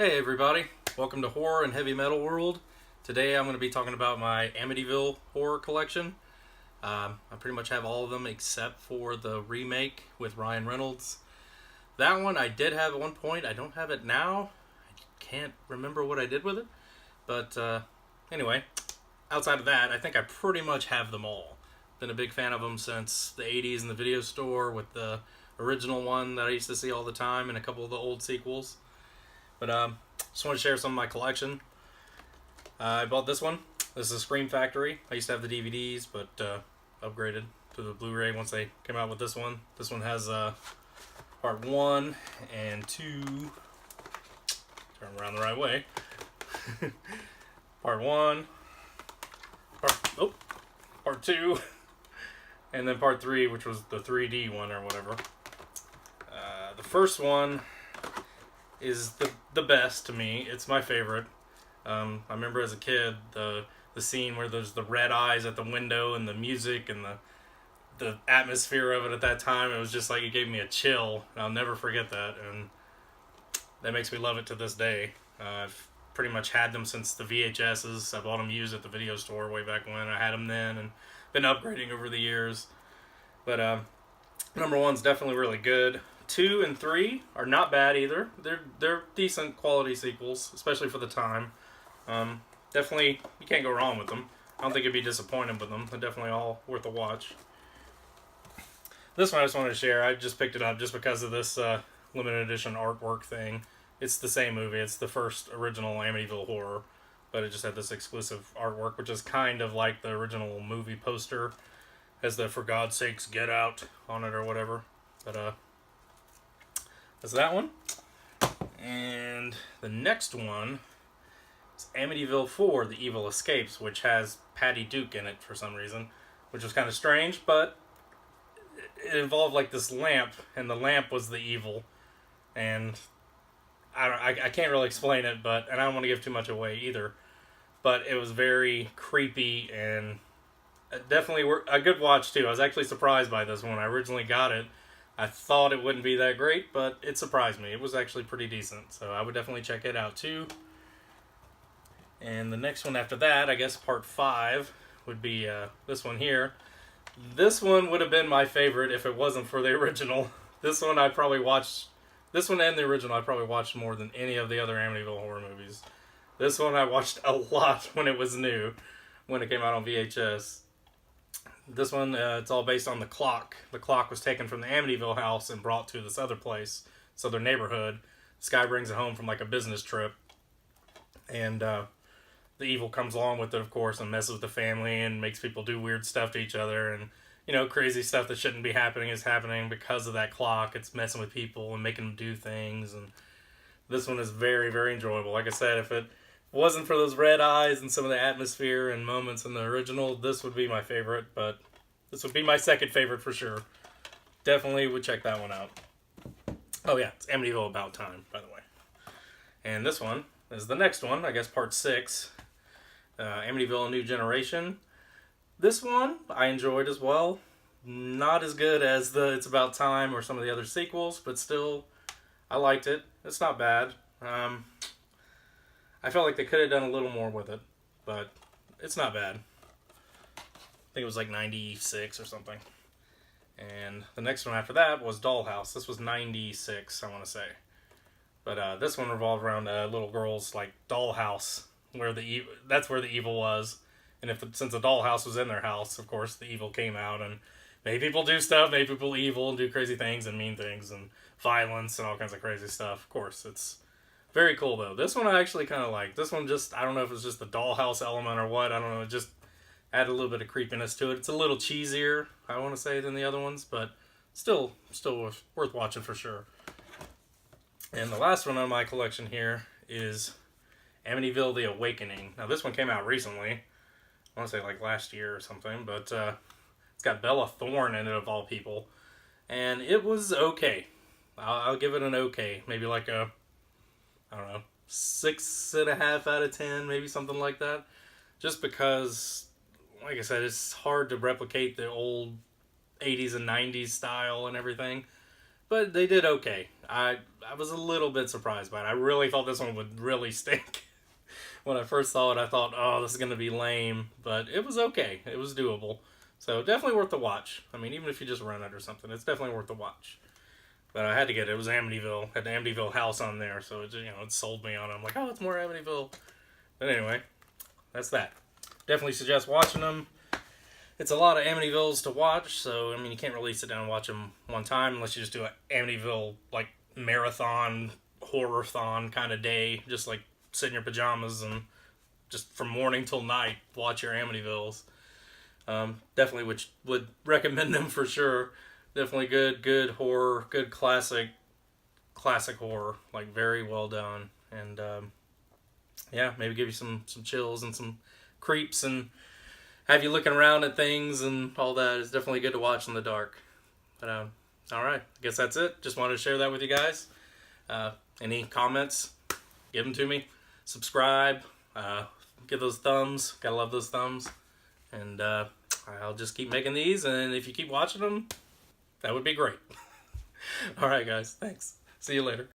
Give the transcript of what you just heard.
Hey everybody, welcome to Horror and Heavy Metal World. Today I'm going to be talking about my Amityville horror collection. I pretty much have all of them except for the remake with Ryan Reynolds. That one I did have at one point, I don't have it now. I can't remember what I did with it. But anyway, outside of that, I think I pretty much have them all. Been a big fan of them since the 80s in the video store with the original one that I used to see all the time and a couple of the old sequels. But just want to share some of my collection. I bought this one. This is Scream Factory. I used to have the DVDs, but upgraded to the Blu-ray once they came out with this one. This one has part 1 and 2. Turn around the right way. Part 1. Part 2. And then part 3, which was the 3D one or whatever. The first one is the best to me. It's my favorite. I remember as a kid the scene where there's the red eyes at the window and the music and the atmosphere of it at that time. It was just like, it gave me a chill. I'll never forget that, and that makes me love it to this day. I've pretty much had them since the VHSs. I bought them used at the video store way back when. I had them then and been upgrading over the years. But number 1's definitely really good. 2 and 3 are not bad either. They're decent quality sequels, especially for the time. Definitely, you can't go wrong with them. I don't think you'd be disappointed with them. They're definitely all worth a watch. This one I just wanted to share. I just picked it up just because of this limited edition artwork thing. It's the same movie. It's the first original Amityville horror, but it just had this exclusive artwork, which is kind of like the original movie poster. Has the "For God's Sakes, Get Out" on it or whatever. But that's that one. And the next one is Amityville 4, The Evil Escapes, which has Patty Duke in it for some reason, which was kind of strange, but it involved like this lamp, and the lamp was the evil. And I can't really explain it, and I don't want to give too much away either. But it was very creepy and definitely a good watch too. I was actually surprised by this one. I originally got it. I thought it wouldn't be that great, but it surprised me. It was actually pretty decent, so I would definitely check it out too. And the next one after that, I guess part 5, would be this one here. This one would have been my favorite if it wasn't for the original. This one and the original I probably watched more than any of the other Amityville horror movies. This one I watched a lot when it was new, when it came out on VHS. This one, it's all based on the clock. The clock was taken from the Amityville house and brought to this other place, this other neighborhood. This guy brings it home from like a business trip. And the evil comes along with it, of course, and messes with the family and makes people do weird stuff to each other. And, crazy stuff that shouldn't be happening is happening because of that clock. It's messing with people and making them do things. And this one is very, very enjoyable. Like I said, if it wasn't for those red eyes and some of the atmosphere and moments in the original, this would be my favorite, but this would be my second favorite for sure. Definitely would check that one out. Oh yeah, it's Amityville About Time, by the way. And this one is the next one, I guess part 6, Amityville A New Generation. This one I enjoyed as well. Not as good as the It's About Time or some of the other sequels, but still, I liked it. It's not bad. I felt like they could have done a little more with it, but it's not bad. I think it was like 96 or something. And the next one after that was Dollhouse. This was 96, I want to say. But this one revolved around a little girl's like dollhouse, where that's where the evil was. And since the dollhouse was in their house, of course, the evil came out and made people do stuff, made people evil and do crazy things and mean things and violence and all kinds of crazy stuff. Of course, it's very cool, though. This one I actually kind of like. This one just, I don't know if it's just the dollhouse element or what. I don't know. It just added a little bit of creepiness to it. It's a little cheesier, I want to say, than the other ones, but still worth watching for sure. And the last one on my collection here is Amityville The Awakening. Now, this one came out recently. I want to say like last year or something, but it's got Bella Thorne in it, of all people. And it was okay. I'll give it an okay. Maybe like a, I don't know, 6.5 out of 10, maybe something like that. Just because, like I said, it's hard to replicate the old 80s and 90s style and everything. but they did okay. I was a little bit surprised by it. I really thought this one would really stink. When I first saw it, I thought, oh, this is going to be lame. But it was okay. It was doable. So definitely worth the watch. I mean, even if you just rent it or something, it's definitely worth the watch. But I had to get it. It was Amityville. Had the Amityville house on there. So it, it sold me on it. I'm like, oh, it's more Amityville. But anyway, that's that. Definitely suggest watching them. It's a lot of Amityvilles to watch, so I mean you can't really sit down and watch them one time unless you just do an Amityville like marathon, horror-thon kind of day. Just like sit in your pajamas and just from morning till night watch your Amityvilles. Definitely would recommend them for sure. Definitely good horror, good classic horror, like very well done, and yeah, maybe give you some chills and some creeps and have you looking around at things and all that. It's definitely good to watch in the dark. But all right, I guess that's it. Just wanted to share that with you guys. Any comments? Give them to me. Subscribe. Give those thumbs. Gotta love those thumbs. And I'll just keep making these. And if you keep watching them, that would be great. All right, guys. Thanks. See you later.